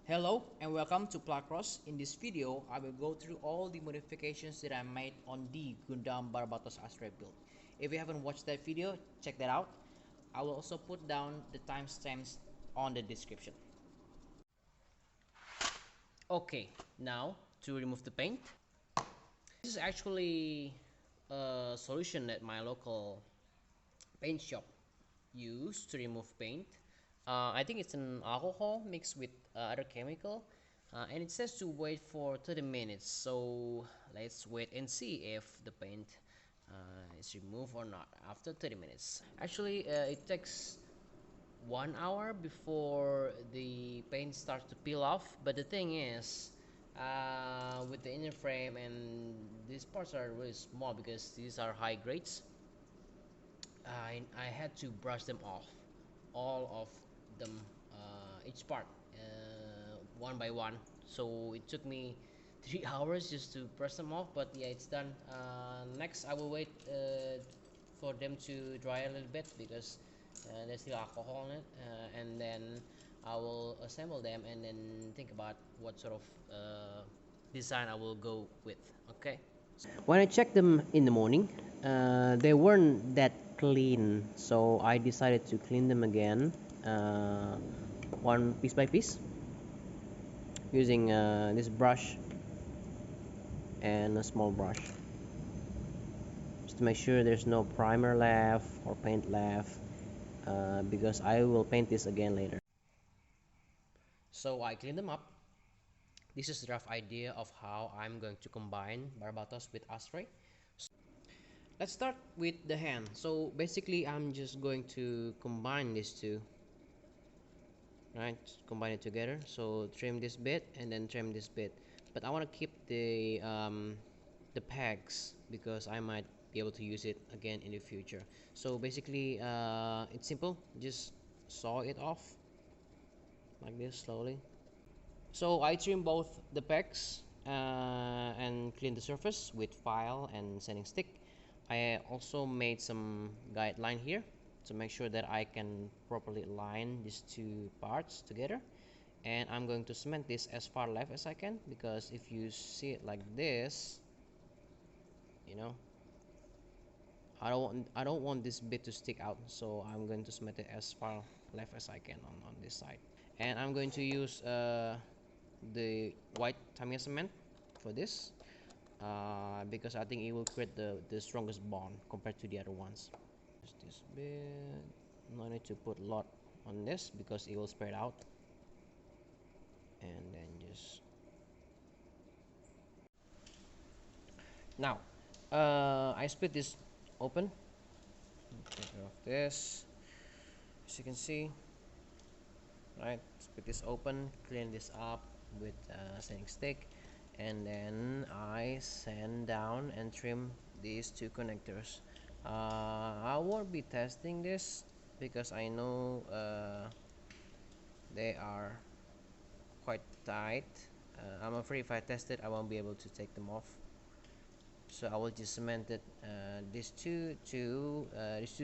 Hello and welcome to Placross. In this video, I will go through all the modifications that I made on the Gundam Barbatos Astray build. If you haven't watched that video, check that out. I will also put down the timestamps on the description. Okay, now to remove the paint. This is actually a solution that my local paint shop used to remove paint. I think it's an alcohol mixed with other chemical, and it says to wait for 30 minutes. So let's wait and see if the paint is removed or not after 30 minutes. Actually, it takes 1 hour before the paint starts to peel off. But the thing is, with the inner frame and these parts are really small because these are high grades. I had to brush them off, all of them, each part, one by one. So it took me 3 hours just to brush them off. But yeah, it's done. Next, I will wait for them to dry a little bit because there's still alcohol in it, and then I will assemble them and then think about what sort of design I will go with. Okay. When I checked them in the morning, they weren't that clean, so I decided to clean them again, one piece by piece, using this brush and a small brush, just to make sure there's no primer left or paint left, because I will paint this again later. So I cleaned them up. This is the rough idea of how I'm going to combine Barbatos with Astray. Let's start with the hand. So basically I'm just going to combine these two, right? Combine it together. So trim this bit and then trim this bit, but I want to keep the pegs because I might be able to use it again in the future. So basically it's simple, just saw it off like this slowly. So I trim both the pegs and clean the surface with file and sanding stick. I also made some guideline here to make sure that I can properly align these two parts together. And I'm going to cement this as far left as I can, because if you see it like this, you know, I don't want this bit to stick out, so I'm going to cement it as far left as I can on this side. And I'm going to use the white Tamiya cement for this, because I think it will create the strongest bond compared to the other ones. Just this bit. No need to put a lot on this because it will spread out. And then just now, I split this open. Take care of this, as you can see. Right, split this open, clean this up with a sanding stick, and then I sand down and trim these two connectors. I won't be testing this because I know they are quite tight. I'm afraid if I test it I won't be able to take them off, so I will just cement it, these two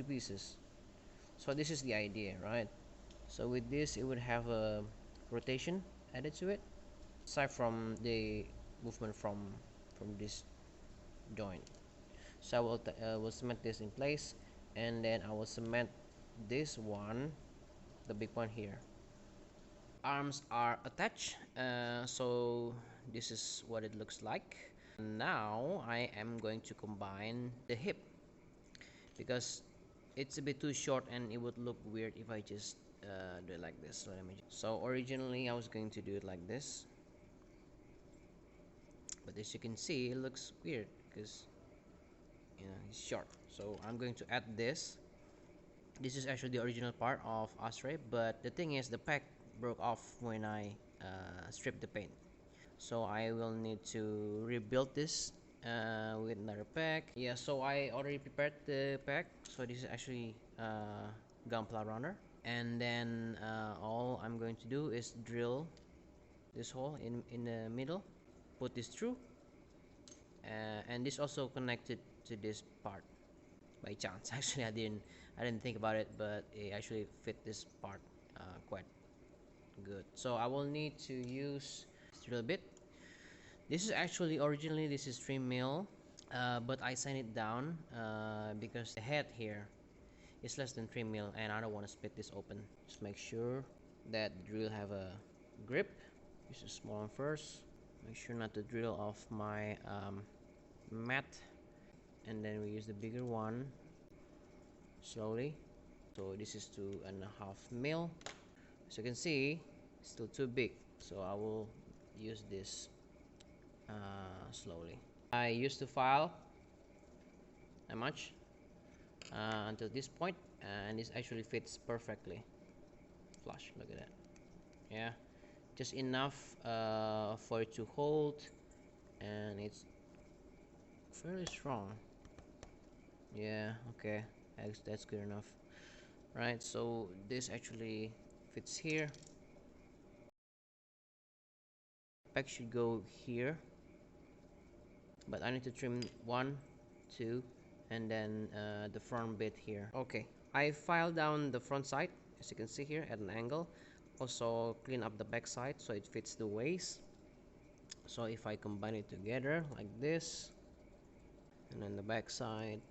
pieces. So this is the idea, right? So with this it would have a rotation added to it, aside from the movement from this joint. So I will cement this in place, and then I will cement this one, the big one here. Arms are attached, so this is what it looks like. Now I am going to combine the hip because it's a bit too short and it would look weird if I just do it like this. So originally I was going to do it like this, but as you can see it looks weird because it's short. So I'm going to add this. This is actually the original part of Astray, but the thing is the pack broke off when I stripped the paint. So I will need to rebuild this with another pack. Yeah, so I already prepared the pack. So this is actually Gunpla runner, and then all I'm going to do is drill this hole in the middle, put this through, and this also connected to this part by chance. Actually I didn't think about it, but it actually fit this part quite Good. So I will need to use a little bit. This is actually originally this is 3 mil, but I sent it down because the head here is less than 3 mil, and I don't want to split this open. Just make sure that the drill have a grip. Use a small one first. Make sure not to drill off my mat, and then we use the bigger one slowly. So this is 2.5 mil. As you can see, it's still too big, so I will use this slowly. I used to file that much until this point, and this actually fits perfectly flush. Look at that. Yeah, just enough for it to hold, and it's fairly strong. Yeah, okay, that's good enough. Right, so this actually fits here. Peg should go here, but I need to trim 1, 2, and then the front bit here. Okay, I filed down the front side, as you can see here, at an angle. Also clean up the back side so it fits the waist. So if I combine it together like this, and then the back side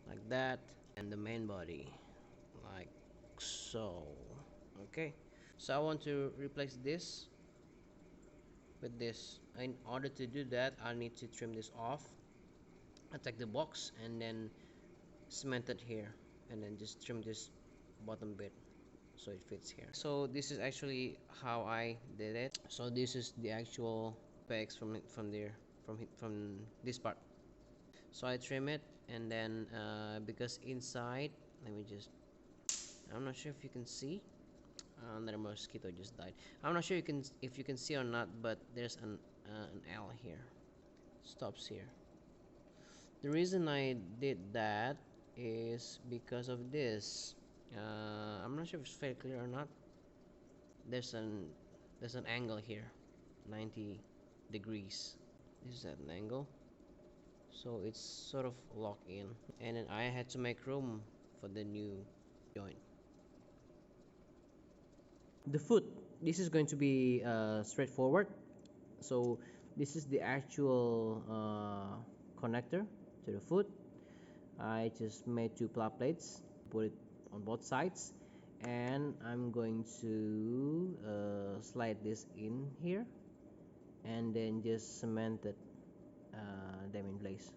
like that, and the main body like so. Okay, so I want to replace this with this. In order to do that, I need to trim this off. I take the box and then cement it here, and then just trim this bottom bit so it fits here. So this is actually how I did it. So this is the actual pegs from there, from this part. So I trim it, and then because inside, let me just, I'm not sure if you can see. Another mosquito just died. I'm not sure if you can see or not, but there's an L here. Stops here. The reason I did that is because of this. I'm not sure if it's very clear or not. There's an angle here, 90 degrees. This is at an angle, so it's sort of locked in, and then I had to make room for the new joint. The foot, this is going to be straightforward. So this is the actual connector to the foot. I just made 2 ply plates, put it on both sides, and I'm going to slide this in here, and then just cement it, them in place.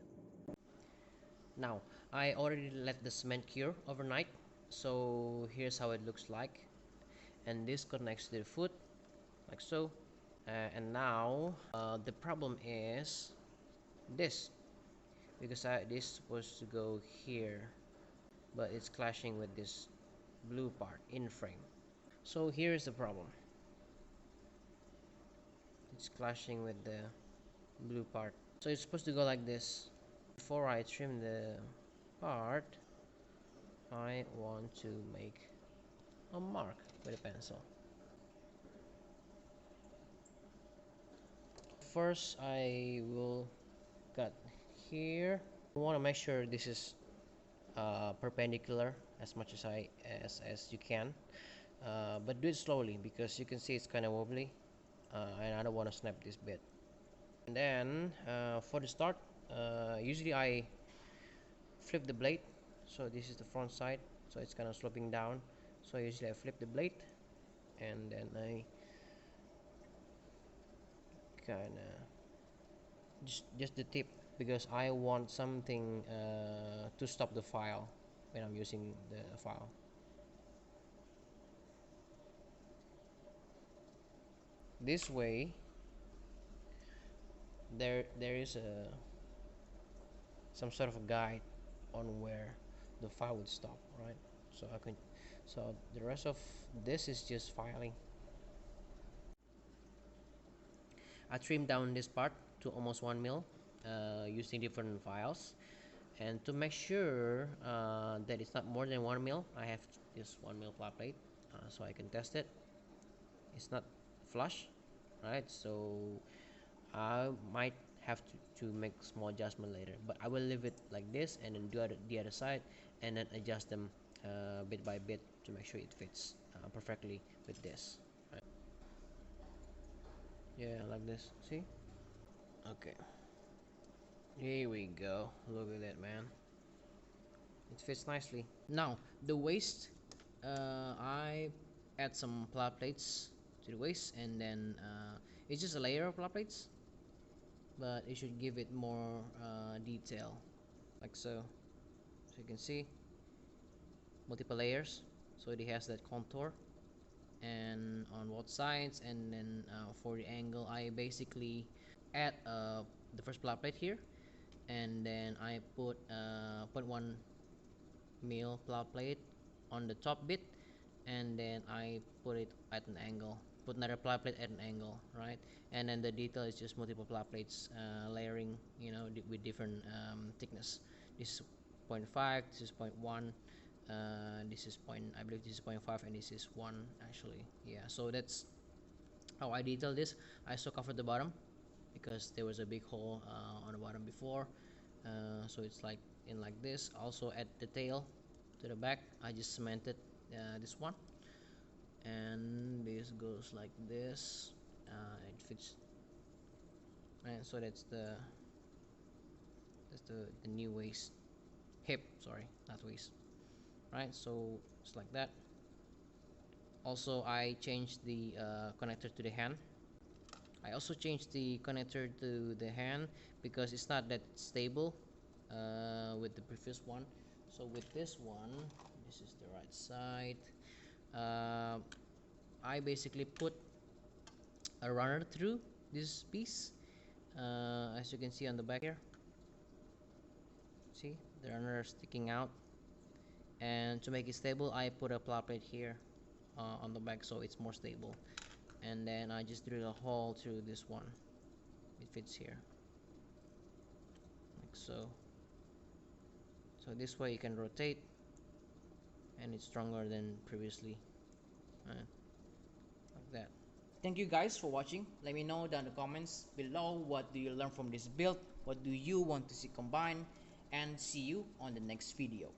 Now I already let the cement cure overnight, so here's how it looks like. And this connects to the foot like so. And now the problem is this, because this is supposed to go here, but it's clashing with this blue part in frame. So here's the problem. It's clashing with the blue part. So it's supposed to go like this. Before I trim the part, I want to make a mark with a pencil. First I will cut here. I want to make sure this is perpendicular as much as you can, but do it slowly because you can see it's kind of wobbly, and I don't want to snap this bit. And then for the start, usually I flip the blade. So this is the front side, so it's kind of sloping down, so usually I flip the blade, and then I kind of just the tip, because I want something to stop the file when I'm using the file. This way there is some sort of a guide on where the file would stop, right? So I can, so the rest of this is just filing. I trimmed down this part to almost 1 mil using different files, and to make sure that it's not more than 1 mil, I have this 1 mil flat plate, so I can test it. It's not flush, right? So I might have to make small adjustment later, but I will leave it like this and then do the other side, and then adjust them bit by bit to make sure it fits perfectly with this, right? Yeah, like this, see? Okay, here we go. Look at that, man. It fits nicely. Now the waist, I add some plat plates to the waist, and then it's just a layer of plat plates, but it should give it more detail, like so. So you can see multiple layers, so it has that contour, and on both sides. And then for the angle, I basically add the first plat plate here, and then I put one mil plat plate on the top bit, and then I put it at an angle, put another plat plate at an angle, right? And then the detail is just multiple plat plates layering, with different thickness. This is zero point 0.5, this is 0.1, this is point, I believe this is 0.5, and this is 1 actually. Yeah, so that's how I detail this. I also covered the bottom because there was a big hole on the bottom before, so it's like in like this. Also at the tail to the back, I just cemented this one, and this goes like this. It fits, and so that's the new waist, hip, sorry, not waist, right? So it's like that. Also, I changed the connector to the hand. I also changed the connector to the hand because it's not that stable with the previous one. So with this one, this is the right side. uh, I basically put a runner through this piece, as you can see on the back here. See the runner sticking out, and to make it stable, I put a plat plate here on the back, so it's more stable. And then I just drill a hole through this one. It fits here like so. So this way you can rotate, and it's stronger than previously, like that. Thank you guys for watching. Let me know down in the comments below, what do you learn from this build, what do you want to see combined, and see you on the next video.